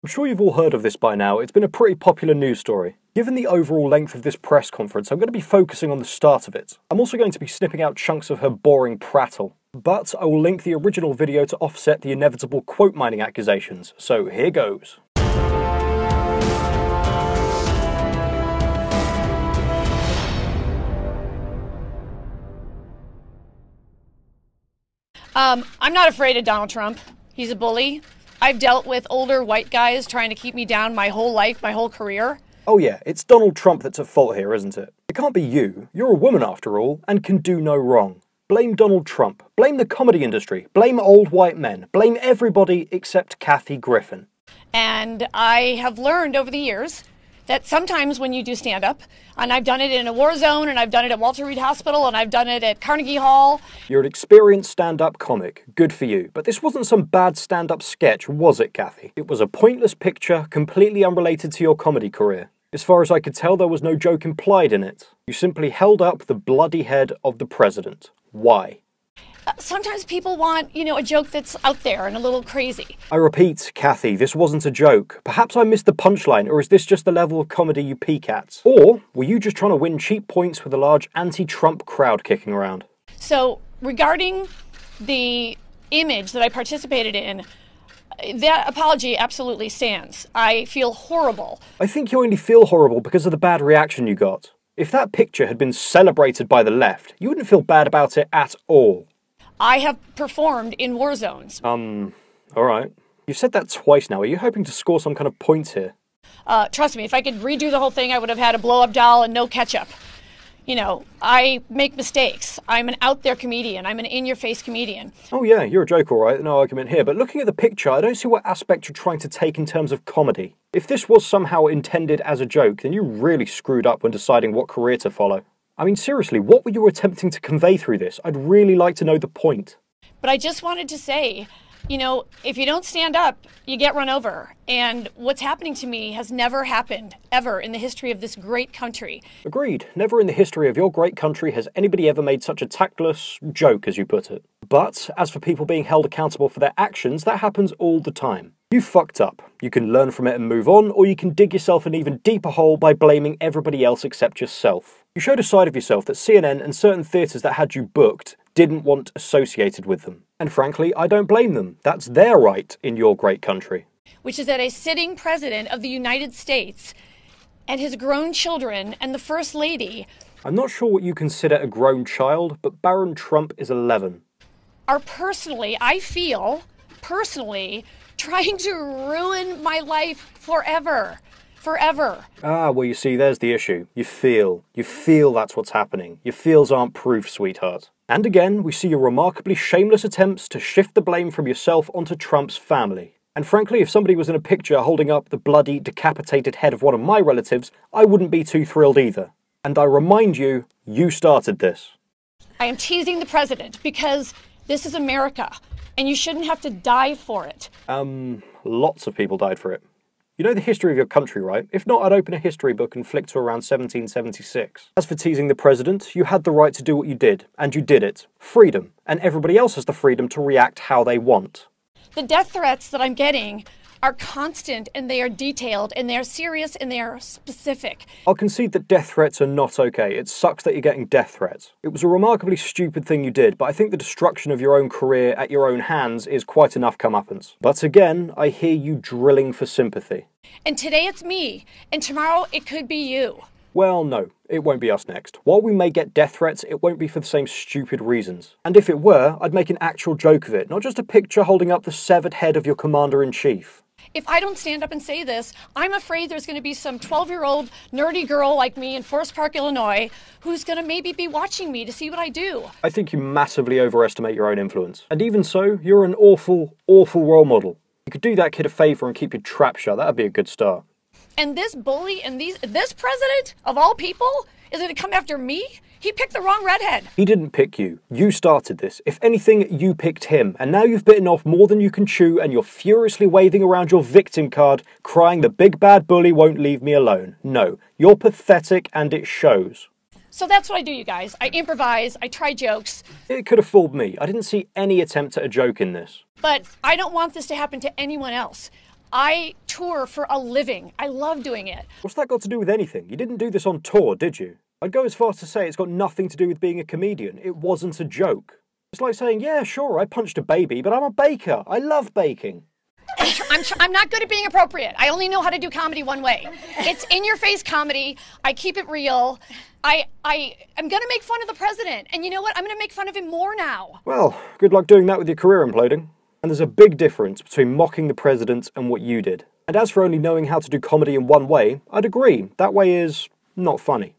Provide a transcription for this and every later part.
I'm sure you've all heard of this by now. It's been a pretty popular news story. Given the overall length of this press conference, I'm going to be focusing on the start of it. I'm also going to be snipping out chunks of her boring prattle. But I will link the original video to offset the inevitable quote mining accusations. So here goes. I'm not afraid of Donald Trump. He's a bully. I've dealt with older white guys trying to keep me down my whole life, my whole career. Oh yeah, it's Donald Trump that's at fault here, isn't it? It can't be you. You're a woman after all, and can do no wrong. Blame Donald Trump. Blame the comedy industry. Blame old white men. Blame everybody except Kathy Griffin. And I have learned over the years that sometimes when you do stand-up, and I've done it in a war zone, and I've done it at Walter Reed Hospital, and I've done it at Carnegie Hall. You're an experienced stand-up comic. Good for you. But this wasn't some bad stand-up sketch, was it, Kathy? It was a pointless picture, completely unrelated to your comedy career. As far as I could tell, there was no joke implied in it. You simply held up the bloody head of the president. Why? Sometimes people want, a joke that's out there and a little crazy. I repeat, Kathy, this wasn't a joke. Perhaps I missed the punchline, or is this just the level of comedy you peak at? Or were you just trying to win cheap points with a large anti-Trump crowd kicking around? So, regarding the image that I participated in, that apology absolutely stands. I feel horrible. I think you only feel horrible because of the bad reaction you got. If that picture had been celebrated by the left, you wouldn't feel bad about it at all. I have performed in war zones. Alright. You've said that twice now. Are you hoping to score some kind of points here? Trust me, if I could redo the whole thing, I would have had a blow-up doll and no ketchup. I make mistakes. I'm an out-there comedian. I'm an in-your-face comedian. Oh yeah, you're a joke, alright. No argument here. But looking at the picture, I don't see what aspect you're trying to take in terms of comedy. If this was somehow intended as a joke, then you really screwed up when deciding what career to follow. I mean, seriously, what were you attempting to convey through this? I'd really like to know the point. But I just wanted to say, if you don't stand up, you get run over. And what's happening to me has never happened, ever, in the history of this great country. Agreed. Never in the history of your great country has anybody ever made such a tactless joke, as you put it. But as for people being held accountable for their actions, that happens all the time. You fucked up. You can learn from it and move on, or you can dig yourself an even deeper hole by blaming everybody else except yourself. You showed a side of yourself that CNN and certain theatres that had you booked didn't want associated with them. And frankly, I don't blame them. That's their right in your great country. Which is that a sitting president of the United States and his grown children and the First Lady... I'm not sure what you consider a grown child, but Baron Trump is 11. ...are I feel, trying to ruin my life forever. Forever. Ah, well, you see, there's the issue. You feel that's what's happening. Your feels aren't proof, sweetheart. And again, we see your remarkably shameless attempts to shift the blame from yourself onto Trump's family. And frankly, if somebody was in a picture holding up the bloody, decapitated head of one of my relatives, I wouldn't be too thrilled either. And I remind you, you started this. I am teasing the president because this is America, and you shouldn't have to die for it. Lots of people died for it. You know the history of your country, right? If not, I'd open a history book and flick to around 1776. As for teasing the president, you had the right to do what you did, and you did it. Freedom. And everybody else has the freedom to react how they want. The death threats that I'm getting are constant, and they are detailed, and they are serious, and they are specific. I'll concede that death threats are not okay. It sucks that you're getting death threats. It was a remarkably stupid thing you did, but I think the destruction of your own career at your own hands is quite enough comeuppance. But again, I hear you drilling for sympathy. And today it's me, and tomorrow it could be you. Well, no, it won't be us next. While we may get death threats, it won't be for the same stupid reasons. And if it were, I'd make an actual joke of it, not just a picture holding up the severed head of your commander-in-chief. If I don't stand up and say this, I'm afraid there's going to be some 12-year-old nerdy girl like me in Forest Park, Illinois, who's going to maybe be watching me to see what I do. I think you massively overestimate your own influence. And even so, you're an awful, awful role model. You could do that kid a favour and keep your trap shut. That'd be a good start. And this bully and this president, of all people, is going to come after me? He picked the wrong redhead. He didn't pick you. You started this. If anything, you picked him. And now you've bitten off more than you can chew and you're furiously waving around your victim card, crying the big bad bully won't leave me alone. No, you're pathetic and it shows. So that's what I do, you guys. I improvise, I try jokes. It could have fooled me. I didn't see any attempt at a joke in this. But I don't want this to happen to anyone else. I tour for a living. I love doing it. What's that got to do with anything? You didn't do this on tour, did you? I'd go as far as to say it's got nothing to do with being a comedian. It wasn't a joke. It's like saying, yeah, sure, I punched a baby, but I'm a baker. I love baking. I'm not good at being appropriate. I only know how to do comedy one way. It's in-your-face comedy. I keep it real. I'm going to make fun of the president. And you know what? I'm going to make fun of him more now. Well, good luck doing that with your career imploding. And there's a big difference between mocking the president and what you did. And as for only knowing how to do comedy in one way, I'd agree. That way is not funny.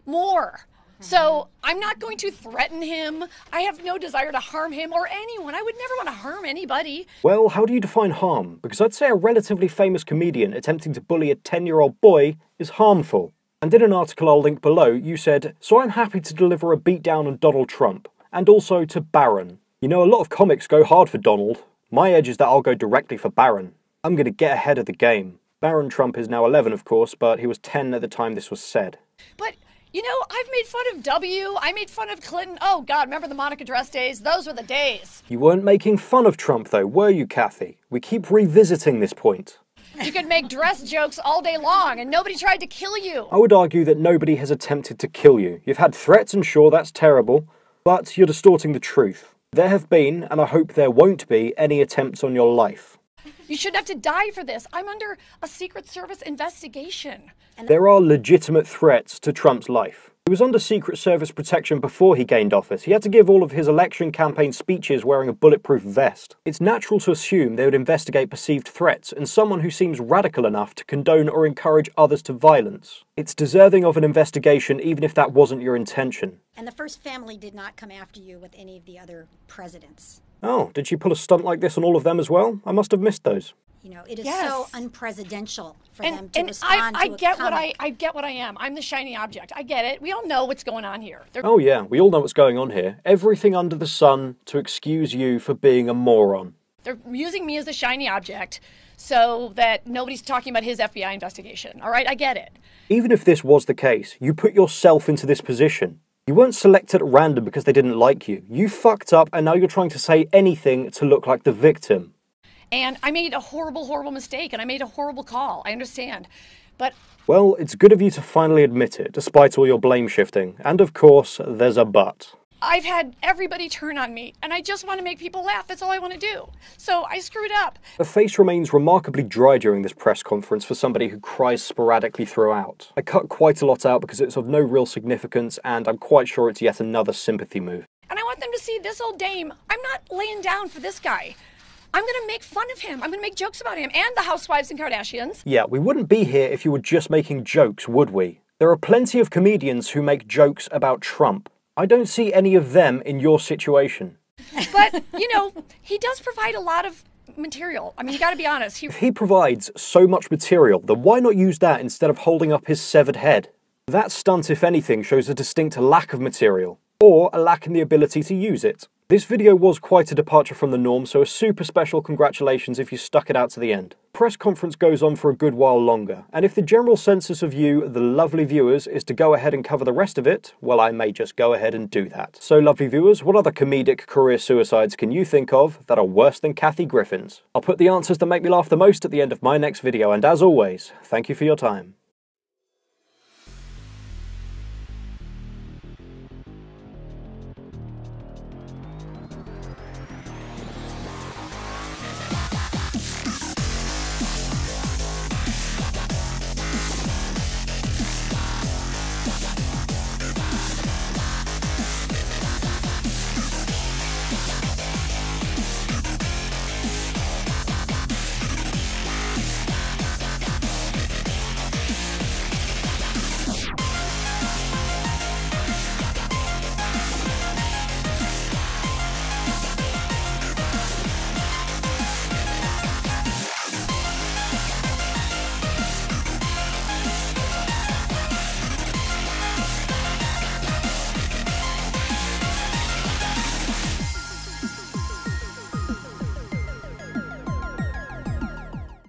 More. So I'm not going to threaten him. I have no desire to harm him or anyone. I would never want to harm anybody. Well, how do you define harm? Because I'd say a relatively famous comedian attempting to bully a 10-year-old boy is harmful. And in an article I'll link below, you said, so I'm happy to deliver a beatdown on Donald Trump, and also to Barron. You know, a lot of comics go hard for Donald. My edge is that I'll go directly for Barron. I'm going to get ahead of the game. Barron Trump is now 11, of course, but he was 10 at the time this was said. But you know, I've made fun of W. I made fun of Clinton. Oh, God, remember the Monica dress days? Those were the days. You weren't making fun of Trump, though, were you, Kathy? We keep revisiting this point. You could make dress jokes all day long, and nobody tried to kill you. I would argue that nobody has attempted to kill you. You've had threats, and sure, that's terrible, but you're distorting the truth. There have been, and I hope there won't be, any attempts on your life. You shouldn't have to die for this. I'm under a Secret Service investigation. There are legitimate threats to Trump's life. He was under Secret Service protection before he gained office. He had to give all of his election campaign speeches wearing a bulletproof vest. It's natural to assume they would investigate perceived threats and someone who seems radical enough to condone or encourage others to violence. It's deserving of an investigation even if that wasn't your intention. And the first family did not come after you with any of the other presidents. Oh, did she pull a stunt like this on all of them as well? I must have missed those. You know, it is Yes. so unpresidential for them to respond I to a get comic. I get what I am. I'm the shiny object. I get it. We all know what's going on here. Oh yeah, we all know what's going on here. Everything under the sun to excuse you for being a moron. They're using me as the shiny object so that nobody's talking about his FBI investigation. All right, I get it. Even if this was the case, you put yourself into this position. You weren't selected at random because they didn't like you. You fucked up and now you're trying to say anything to look like the victim. And I made a horrible, horrible mistake, and I made a horrible call. I understand. But Well, it's good of you to finally admit it, despite all your blame shifting. And of course, there's a but. I've had everybody turn on me, and I just want to make people laugh. That's all I want to do. So I screwed up. Her face remains remarkably dry during this press conference for somebody who cries sporadically throughout. I cut quite a lot out because it's of no real significance, and I'm quite sure it's yet another sympathy move. And I want them to see this old dame. I'm not laying down for this guy. I'm going to make fun of him. I'm going to make jokes about him and the housewives and Kardashians. Yeah, we wouldn't be here if you were just making jokes, would we? There are plenty of comedians who make jokes about Trump. I don't see any of them in your situation. But, you know, he does provide a lot of material. I mean, you got to be honest. If he provides so much material, then why not use that instead of holding up his severed head? That stunt, if anything, shows a distinct lack of material, or a lack in the ability to use it. This video was quite a departure from the norm, so a super special congratulations if you stuck it out to the end. Press conference goes on for a good while longer, and if the general census of you, the lovely viewers, is to go ahead and cover the rest of it, well, I may just go ahead and do that. So lovely viewers, what other comedic career suicides can you think of that are worse than Kathy Griffin's? I'll put the answers that make me laugh the most at the end of my next video, and as always, thank you for your time.